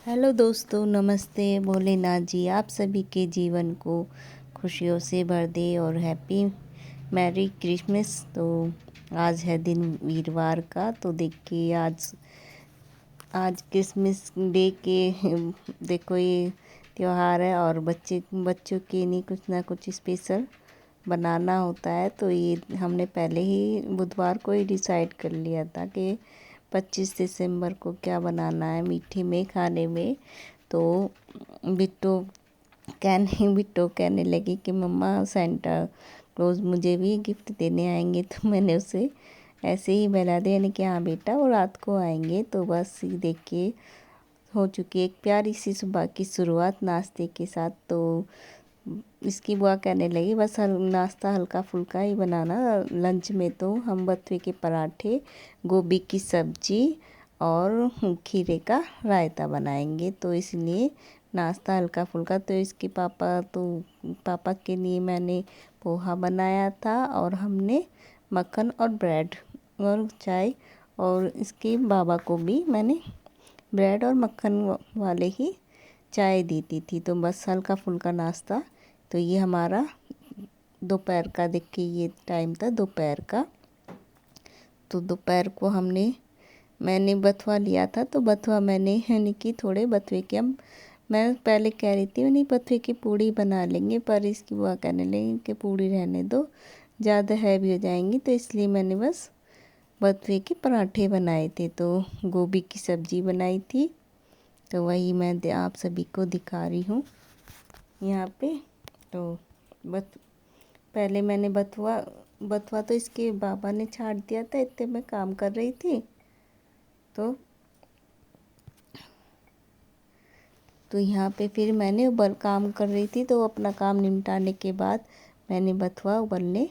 Hello दोस्तों, नमस्ते। भोलेनाथ जी आप सभी के जीवन को खुशियों से भर दे और हैप्पी मैरी क्रिसमस। तो आज है दिन वीरवार का। तो देखिए आज आज क्रिसमस डे के देखो ये त्योहार है और बच्चों के लिए कुछ ना कुछ स्पेशल बनाना होता है। तो ये हमने पहले ही बुधवार को ही डिसाइड कर लिया था कि 25 दिसंबर को क्या बनाना है मीठे में खाने में। तो बिट्टो कहने लगी कि मम्मा सेंटा क्लॉज मुझे भी गिफ्ट देने आएंगे। तो मैंने उसे ऐसे ही बता दिया, यानी कि हाँ बेटा वो रात को आएंगे। तो बस देखिए हो चुकी एक प्यारी सी सुबह की शुरुआत नाश्ते के साथ। तो इसकी बुआ कहने लगी बस नाश्ता हल्का फुल्का ही बनाना, लंच में तो हम बथुए के पराठे, गोभी की सब्जी और खीरे का रायता बनाएंगे। तो इसलिए नाश्ता हल्का फुल्का। तो इसके पापा के लिए मैंने पोहा बनाया था और हमने मक्खन और ब्रेड और चाय, और इसके बाबा को भी मैंने ब्रेड और मक्खन वाले ही चाय देती थी। तो बस हल्का फुल्का नाश्ता। तो ये हमारा दोपहर का, देखिए ये टाइम था दोपहर का। तो दोपहर को मैंने बथुआ लिया था। तो बथुआ मैंने यानी कि थोड़े बथुए के, हम मैं पहले कह रही थी नहीं बथुए की पूड़ी बना लेंगे, पर इसकी बुआ कहने लगी कि पूड़ी रहने दो, ज़्यादा हैवी हो जाएंगी। तो इसलिए मैंने बस बथुए के पराठे बनाए थे। तो गोभी की सब्ज़ी बनाई थी। तो वही मैं आप सभी को दिखा रही हूँ यहाँ पे। तो पहले मैंने बथुआ तो इसके बाबा ने छाट दिया था, इतने मैं काम कर रही थी। तो यहाँ पे फिर मैंने काम कर रही थी। तो अपना काम निपटाने के बाद मैंने बथुआ उबलने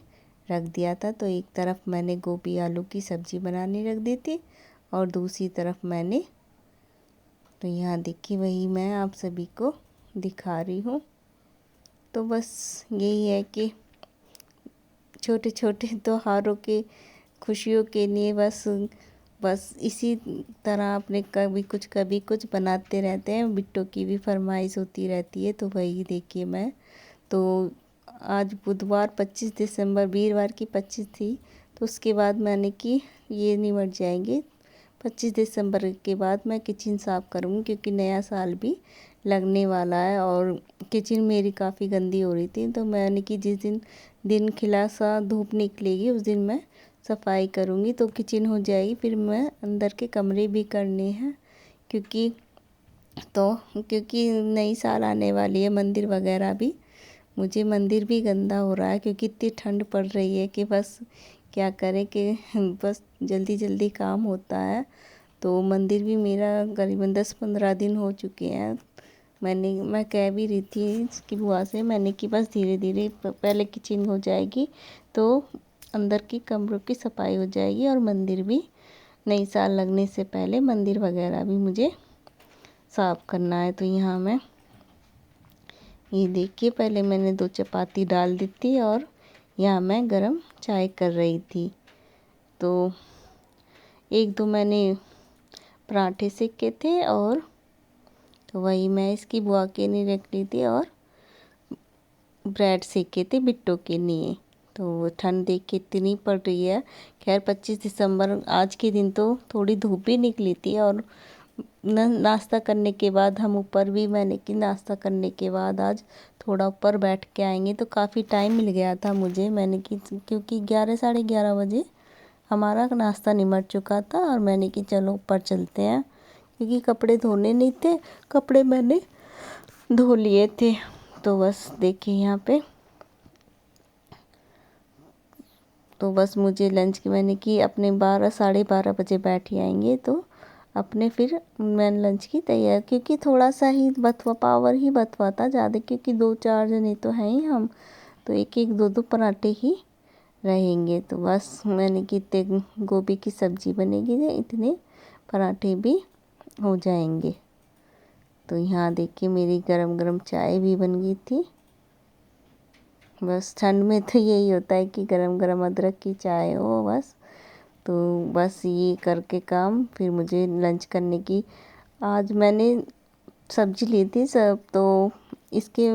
रख दिया था। तो एक तरफ मैंने गोभी आलू की सब्ज़ी बनाने रख दी थी और दूसरी तरफ मैंने, तो यहाँ देखिए वही मैं आप सभी को दिखा रही हूँ। तो बस यही है कि छोटे छोटे त्योहारों के खुशियों के लिए बस इसी तरह अपने कभी कुछ बनाते रहते हैं। बिट्टो की भी फरमाइश होती रहती है। तो वही देखिए मैं, तो आज बुधवार 25 दिसंबर, वीरवार की 25 थी। तो उसके बाद मैंने कि ये निमट जाएंगे 25 दिसंबर के बाद मैं किचन साफ़ करूँगी, क्योंकि नया साल भी लगने वाला है और किचन मेरी काफ़ी गंदी हो रही थी। तो मैंने कि जिस दिन खिला सा धूप निकलेगी उस दिन मैं सफाई करूँगी तो किचन हो जाएगी। फिर मैं अंदर के कमरे भी करने हैं, क्योंकि नई साल आने वाली है। मुझे मंदिर भी गंदा हो रहा है, क्योंकि इतनी ठंड पड़ रही है कि बस क्या करें कि बस जल्दी जल्दी काम होता है। तो मंदिर भी मेरा करीबन 10-15 दिन हो चुके हैं। मैं कह भी रही थी इसकी बुआ से, मैंने कि बस धीरे धीरे पहले किचन हो जाएगी तो अंदर की कमरों की सफाई हो जाएगी, और मंदिर भी नई साल लगने से पहले मंदिर वगैरह भी मुझे साफ़ करना है। तो यहाँ मैं ये देखिए पहले मैंने 2 चपाती डाल दी थी और यहाँ मैं गरम चाय कर रही थी। तो 1-2 मैंने पराठे सेके थे, और तो वही मैं इसकी बुआ के लिए रख ली थी, और ब्रेड सेके थे बिट्टो के लिए। तो ठंड देख के इतनी पड़ रही है। खैर 25 दिसंबर आज के दिन तो थोड़ी धूप भी निकली थी, और नाश्ता करने के बाद हम ऊपर भी, मैंने कि नाश्ता करने के बाद आज थोड़ा ऊपर बैठ के आएंगे। तो काफ़ी टाइम मिल गया था मुझे, मैंने कि क्योंकि 11-11:30 बजे हमारा नाश्ता निमट चुका था, और मैंने कि चलो ऊपर चलते हैं, क्योंकि कपड़े धोने नहीं थे, कपड़े मैंने धो लिए थे। तो बस देखिए यहाँ पे, तो बस मुझे लंच की, मैंने कि अपने 12-12:30 बजे बैठ आएंगे। तो अपने फिर मैं लंच की तैयार, क्योंकि थोड़ा सा ही पावर ही बथुआ था ज़्यादा, क्योंकि 2-4 जने तो हैं ही हम। तो 1-1 2-2 पराठे ही रहेंगे। तो बस मैंने कि इतने गोभी की सब्ज़ी बनेगी, इतने पराठे भी हो जाएंगे। तो यहाँ देखिए मेरी गरम गरम चाय भी बन गई थी। बस ठंड में तो यही होता है कि गरम गरम अदरक की चाय हो बस। तो बस ये करके काम, फिर मुझे लंच करने की, आज मैंने सब्जी ली थी सब। तो इसके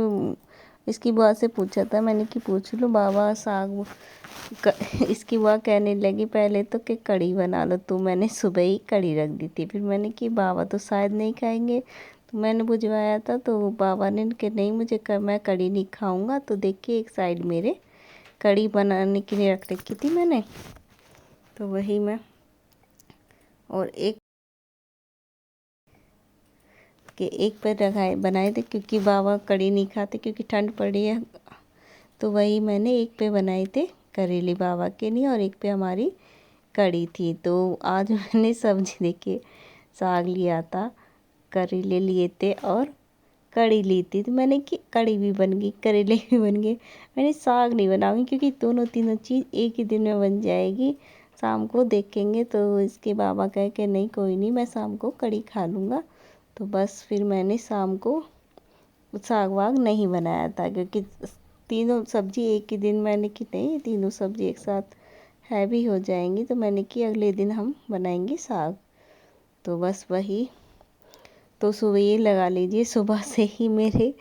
इसकी बुआ से पूछा था मैंने कि पूछ लो बाबा साग इसकी बुआ कहने लगी पहले तो कि कढ़ी बना लो। तो मैंने सुबह ही कढ़ी रख दी थी। फिर मैंने कि बाबा तो शायद नहीं खाएंगे, तो मैंने बुझवाया था। तो बाबा ने कि नहीं मैं कढ़ी नहीं खाऊंगा। तो देखिए एक साइड मेरे कढ़ी बनाने के लिए रख रखी थी मैंने, तो वही मैं और एक पर रखाए बनाए थे क्योंकि बाबा कढ़ी नहीं खाते क्योंकि ठंड पड़ी है। तो वही मैंने एक पे बनाए थे करेले बाबा के लिए और एक पे हमारी कढ़ी थी। तो आज मैंने सब्जी देखिए साग लिया था, करेले लिए थे और कढ़ी ली थी। तो मैंने कि कढ़ी भी बन गई करेले भी बन गए, मैंने साग नहीं बनाऊंगी क्योंकि दोनों तीनों चीज़ एक ही दिन में बन जाएगी, शाम को देखेंगे। तो इसके बाबा कहे कि नहीं कोई नहीं, मैं शाम को कढ़ी खा लूँगा। तो बस फिर मैंने शाम को साग वाग नहीं बनाया था क्योंकि तीनों सब्जी एक ही दिन, मैंने कि नहीं तीनों सब्जी एक साथ हैवी हो जाएंगी। तो मैंने कि अगले दिन हम बनाएंगे साग। तो बस वही, तो सुबह ये लगा लीजिए सुबह से ही मेरे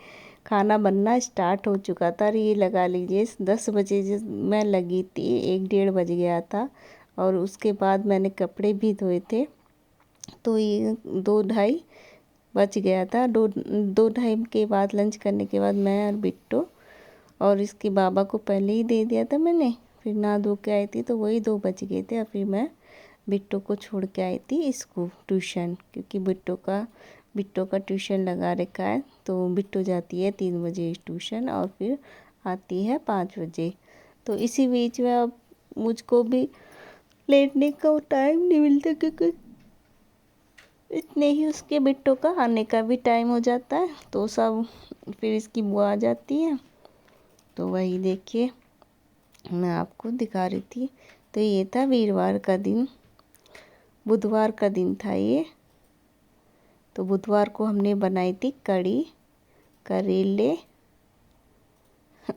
खाना बनना स्टार्ट हो चुका था। और ये लगा लीजिए 10 बजे मैं लगी थी, 1 डेढ़ बज गया था। और उसके बाद मैंने कपड़े भी धोए थे, तो ये 2 ढाई बच गया था। 2 ढाई के बाद लंच करने के बाद मैं और बिट्टो और इसके बाबा को पहले ही दे दिया था मैंने। फिर नहा धो के आई थी तो वही 2 बज गए थे। और फिर मैं बिट्टो को छोड़ के आई थी स्कूल ट्यूशन, क्योंकि बिट्टो का ट्यूशन लगा रखा है। तो बिट्टो जाती है 3 बजे ट्यूशन और फिर आती है 5 बजे। तो इसी बीच में अब मुझको भी लेटने का टाइम नहीं मिलता क्योंकि इतने ही उसके बिट्टो का आने का भी टाइम हो जाता है। तो सब फिर इसकी बुआ आ जाती है। तो वही देखिए मैं आपको दिखा रही थी। तो ये था वीरवार का दिन, बुधवार का दिन था ये। तो बुधवार को हमने बनाई थी कढ़ी, करेले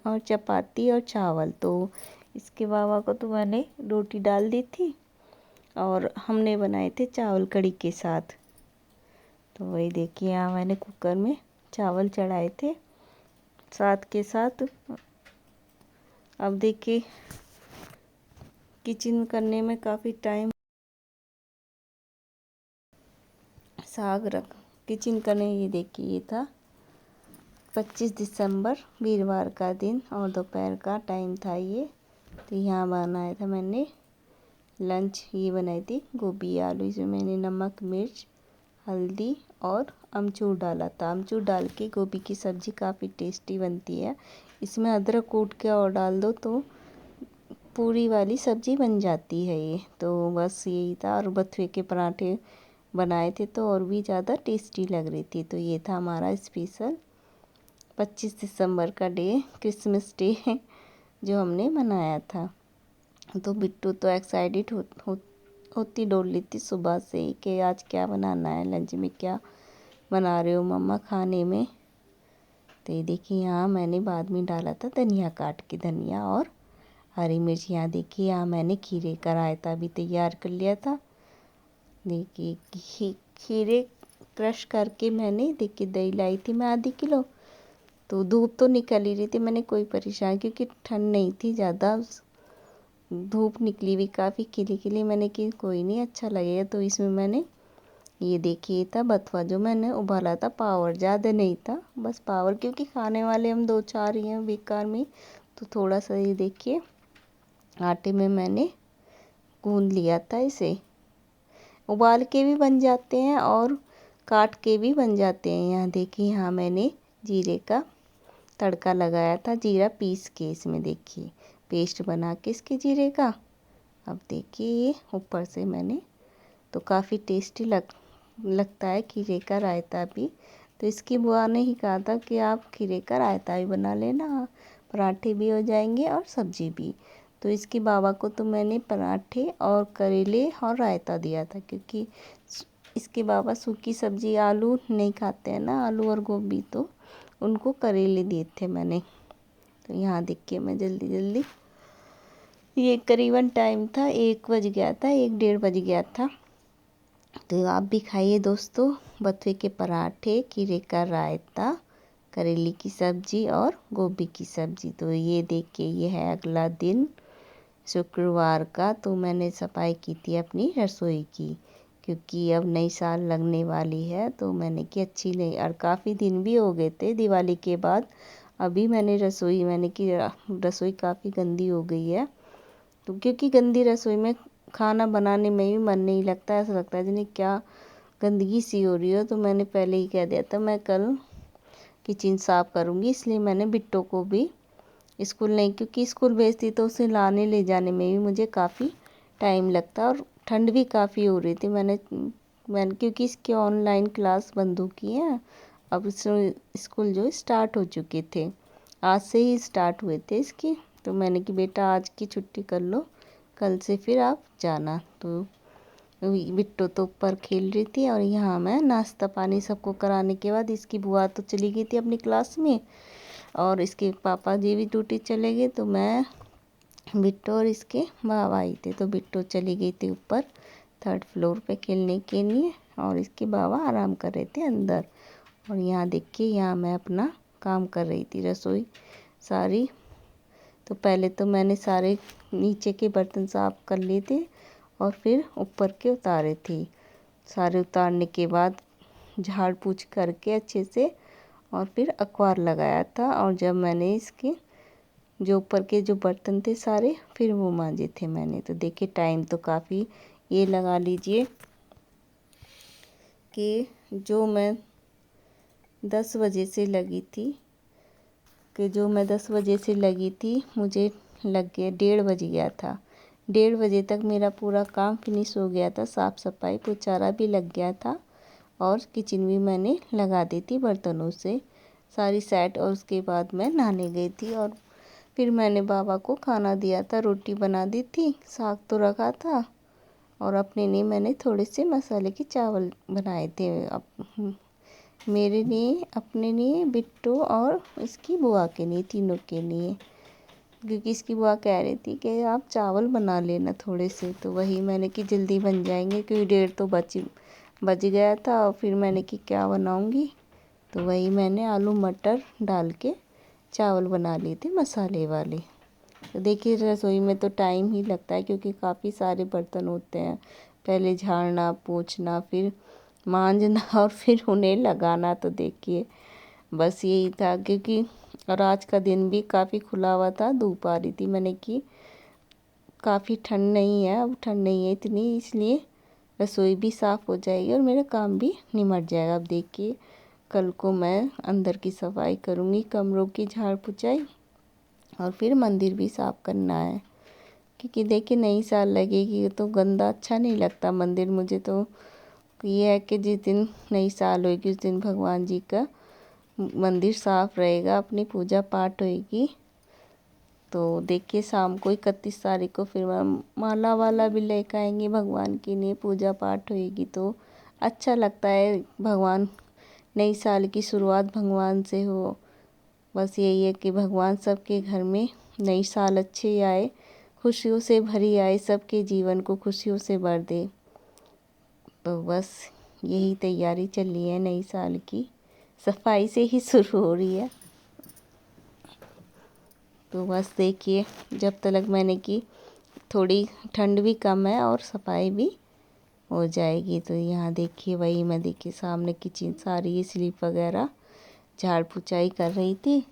और चपाती और चावल। तो इसके बाबा को तो मैंने रोटी डाल दी थी और हमने बनाए थे चावल कढ़ी के साथ। तो वही देखिए यहाँ मैंने कुकर में चावल चढ़ाए थे साथ के साथ। अब देखिए किचन करने में काफ़ी टाइम, साग रख किचन करने, ये देखिए ये था 25 दिसंबर वीरवार का दिन और दोपहर का टाइम था ये। तो यहाँ बनाया था मैंने लंच, ये बनाई थी गोभी आलू। इसमें मैंने नमक मिर्च हल्दी और अमचूर डाला था। अमचूर डाल के गोभी की सब्ज़ी काफ़ी टेस्टी बनती है। इसमें अदरक कूट के और डाल दो तो पूरी वाली सब्ज़ी बन जाती है ये। तो बस यही था। और बथुए के पराठे बनाए थे तो और भी ज़्यादा टेस्टी लग रही थी। तो ये था हमारा स्पेशल 25 दिसंबर का डे, क्रिसमस डे जो हमने मनाया था। तो बिट्टू तो एक्साइटेड होती डोल ली थी सुबह से ही कि आज क्या बनाना है, लंच में क्या बना रहे हो मम्मा खाने में। तो ये देखिए यहाँ मैंने बाद में डाला था धनिया काट के, धनिया और हरी मिर्च। यहाँ देखिए यहाँ मैंने खीरे का रायता भी तैयार कर लिया था। देखिए खीरे क्रश करके मैंने देखिए दही लाई थी मैं आधी किलो। तो धूप तो निकल ही रही थी, मैंने कोई परेशान क्योंकि ठंड नहीं थी ज़्यादा, धूप निकली हुई काफ़ी खिली खिली। मैंने कि कोई नहीं अच्छा लगेगा। तो इसमें मैंने ये देखिए था बथुआ जो मैंने उबाला था, पावर ज़्यादा नहीं था, बस पावर क्योंकि खाने वाले हम 2-4 ही हैं बेकार में। तो थोड़ा सा ये देखिए आटे में मैंने गूंद लिया था इसे। उबाल के भी बन जाते हैं और काट के भी बन जाते हैं। यहाँ देखिए यहाँ मैंने जीरे का तड़का लगाया था, जीरा पीस के इसमें देखिए पेस्ट बना के इसके जीरे का। अब देखिए ये ऊपर से मैंने, तो काफ़ी टेस्टी लगता है खीरे का रायता भी। तो इसकी बुआ ने ही कहा था कि आप खीरे का रायता भी बना लेना, पराठे भी हो जाएंगे और सब्जी भी। तो इसके बाबा को तो मैंने पराठे और करेले और रायता दिया था क्योंकि इसके बाबा सूखी सब्जी आलू नहीं खाते हैं ना, आलू और गोभी, तो उनको करेले दिए थे मैंने। तो यहाँ देखिए मैं जल्दी जल्दी, ये करीबन टाइम था 1 बज गया था, 1 डेढ़ बज गया था। तो आप भी खाइए दोस्तों, बथुए के पराठे, खीरे का रायता, करेले की सब्ज़ी और गोभी की सब्ज़ी। तो ये देखिए, ये है अगला दिन शुक्रवार का। तो मैंने सफाई की थी अपनी रसोई की, क्योंकि अब नई साल लगने वाली है। तो मैंने कि अच्छी नहीं, और काफ़ी दिन भी हो गए थे दिवाली के बाद। अभी मैंने की रसोई काफ़ी गंदी हो गई है। तो क्योंकि गंदी रसोई में खाना बनाने में भी मन नहीं लगता, ऐसा लगता है जिन्हें क्या गंदगी सी हो रही हो। तो मैंने पहले ही कह दिया था मैं कल किचन साफ़ करूँगी, इसलिए मैंने बिट्टो को भी स्कूल नहीं, क्योंकि स्कूल भेजती तो उसे लाने ले जाने में भी मुझे काफ़ी टाइम लगता, और ठंड भी काफ़ी हो रही थी। मैंने क्योंकि इसके ऑनलाइन क्लास बंद हो की है, अब स्कूल जो स्टार्ट हो चुके थे, आज से ही स्टार्ट हुए थे इसकी। तो मैंने कि बेटा आज की छुट्टी कर लो, कल से फिर आप जाना। तो बिट्टो तो ऊपर खेल रही थी, और यहाँ मैं नाश्ता पानी सबको कराने के बाद, इसकी बुआ तो चली गई थी अपनी क्लास में, और इसके पापा जी भी ड्यूटी चले गए। तो मैं, बिट्टो और इसके बाबा आई थे। तो बिट्टो चली गई थी ऊपर 3rd फ्लोर पे खेलने के लिए, और इसके बाबा आराम कर रहे थे अंदर। और यहाँ देखिए, यहाँ मैं अपना काम कर रही थी, रसोई सारी। तो पहले तो मैंने सारे नीचे के बर्तन साफ़ कर लिए थे, और फिर ऊपर के उतारे थे। सारे उतारने के बाद झाड़ पोंछ करके अच्छे से, और फिर अखबार लगाया था। और जब मैंने इसके जो ऊपर के जो बर्तन थे सारे, फिर वो मांजे थे मैंने। तो देखिए टाइम तो काफ़ी, ये लगा लीजिए कि जो मैं 10 बजे से लगी थी, मुझे लग गया 1:30 बज गया था। 1:30 बजे तक मेरा पूरा काम फिनिश हो गया था, साफ़ सफाई पोचारा भी लग गया था, और किचन भी मैंने लगा दी थी बर्तनों से सारी सेट। और उसके बाद मैं नहाने गई थी, और फिर मैंने बाबा को खाना दिया था, रोटी बना दी थी, साग तो रखा था, और अपने लिए मैंने थोड़े से मसाले के चावल बनाए थे, मेरे लिए, अपने लिए, बिट्टू और इसकी बुआ के लिए, तीनों के लिए। क्योंकि इसकी बुआ कह रही थी कि आप चावल बना लेना थोड़े से, तो वही मैंने कि जल्दी बन जाएंगे, क्योंकि 1:30 तो बज गया था। और फिर मैंने कि क्या बनाऊंगी, तो वही मैंने आलू मटर डाल के चावल बना लिए थे मसाले वाले। तो देखिए रसोई में तो टाइम ही लगता है, क्योंकि काफ़ी सारे बर्तन होते हैं, पहले झाड़ना पोंछना, फिर मांजना, और फिर उन्हें लगाना। तो देखिए बस यही था, क्योंकि और आज का दिन भी काफ़ी खुला हुआ था, धूप आ रही थी। मैंने कि काफ़ी ठंड नहीं है, अब ठंड नहीं है इतनी, इसलिए रसोई भी साफ़ हो जाएगी और मेरा काम भी निमट जाएगा। अब देखिए कल को मैं अंदर की सफाई करूँगी, कमरों की झाड़ पुछाई, और फिर मंदिर भी साफ़ करना है, क्योंकि देखिए नई साल लगेगी तो गंदा अच्छा नहीं लगता मंदिर। मुझे तो ये है कि जिस दिन नई साल होगी उस दिन भगवान जी का मंदिर साफ़ रहेगा, अपनी पूजा पाठ होएगी। तो देखिए शाम को 31 तारीख को फिर माला वाला भी लेकर आएंगे भगवान के लिए, पूजा पाठ होएगी। तो अच्छा लगता है, भगवान नई साल की शुरुआत भगवान से हो। बस यही है कि भगवान सबके घर में नई साल अच्छी आए, खुशियों से भरी आए, सबके जीवन को खुशियों से भर दे। तो बस यही तैयारी चल रही है नई साल की, सफाई से ही शुरू हो रही है। तो बस देखिए जब तक मैंने की थोड़ी ठंड भी कम है और सफाई भी हो जाएगी। तो यहाँ देखिए वही मैं देखिए सामने किचन सारी स्लीप वगैरह झाड़ पुछाई कर रही थी।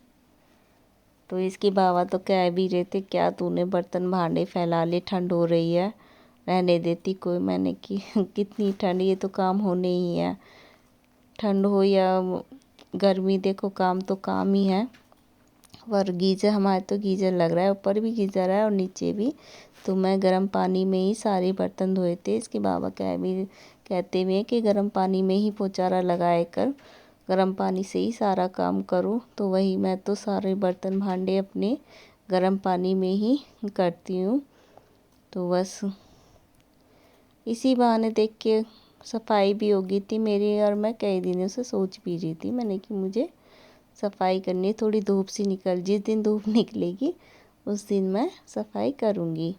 तो इसके बाबा तो कह भी रहे थे क्या तूने बर्तन भांडे फैला ले, ठंड हो रही है, रहने देती कोई। मैंने कि कितनी ठंड, ये तो काम होने ही है, ठंड हो या गर्मी, देखो काम तो काम ही है। और गीज़र, हमारे तो गीज़र लग रहा है, ऊपर भी गीज़र है और नीचे भी। तो मैं गर्म पानी में ही सारे बर्तन धोए थे। इसके बाबा कहते हुए कि गर्म पानी में ही पोचारा लगाए कर, गर्म पानी से ही सारा काम करूँ। तो वही मैं तो सारे बर्तन भांडे अपने गर्म पानी में ही करती हूँ। तो बस इसी बहाने देख के सफाई भी हो गई थी मेरी, और मैं कई दिनों से सोच भी रही थी, मैंने कि मुझे सफाई करनी है, थोड़ी धूप सी निकल, जिस दिन धूप निकलेगी उस दिन मैं सफाई करूँगी।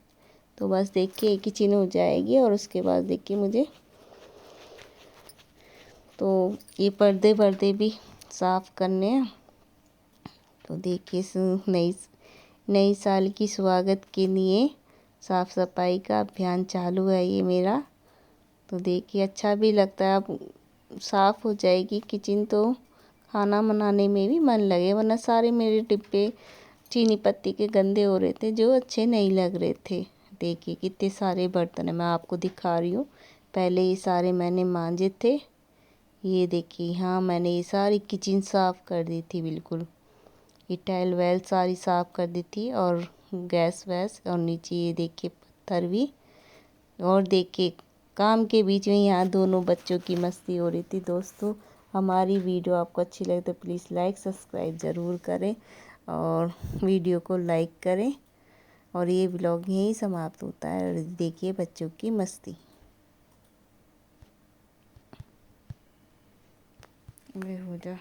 तो बस देखिए किचन हो जाएगी, और उसके बाद देखिए मुझे तो ये पर्दे वर्दे भी साफ़ करने हैं। तो देखिए नई साल की स्वागत के लिए साफ़ सफाई का अभियान चालू है ये मेरा। तो देखिए अच्छा भी लगता है, अब साफ़ हो जाएगी किचन तो खाना बनाने में भी मन लगे, वरना सारे मेरे डिब्बे चीनी पत्ती के गंदे हो रहे थे जो अच्छे नहीं लग रहे थे। देखिए कितने सारे बर्तन है, मैं आपको दिखा रही हूँ। पहले ये सारे मैंने मांजे थे। ये देखिए हाँ, मैंने ये सारी किचन साफ़ कर दी थी बिल्कुल। ये टाइल वेल सारी साफ़ कर दी थी और गैस वैस, और नीचे ये देखिए पत्थर भी। और देखिए काम के बीच में यहाँ दोनों बच्चों की मस्ती हो रही थी। दोस्तों हमारी वीडियो आपको अच्छी लगे तो प्लीज़ लाइक सब्सक्राइब ज़रूर करें और वीडियो को लाइक करें। और ये व्लॉग यहीं समाप्त होता है। और देखिए बच्चों की मस्ती। वे हो जा।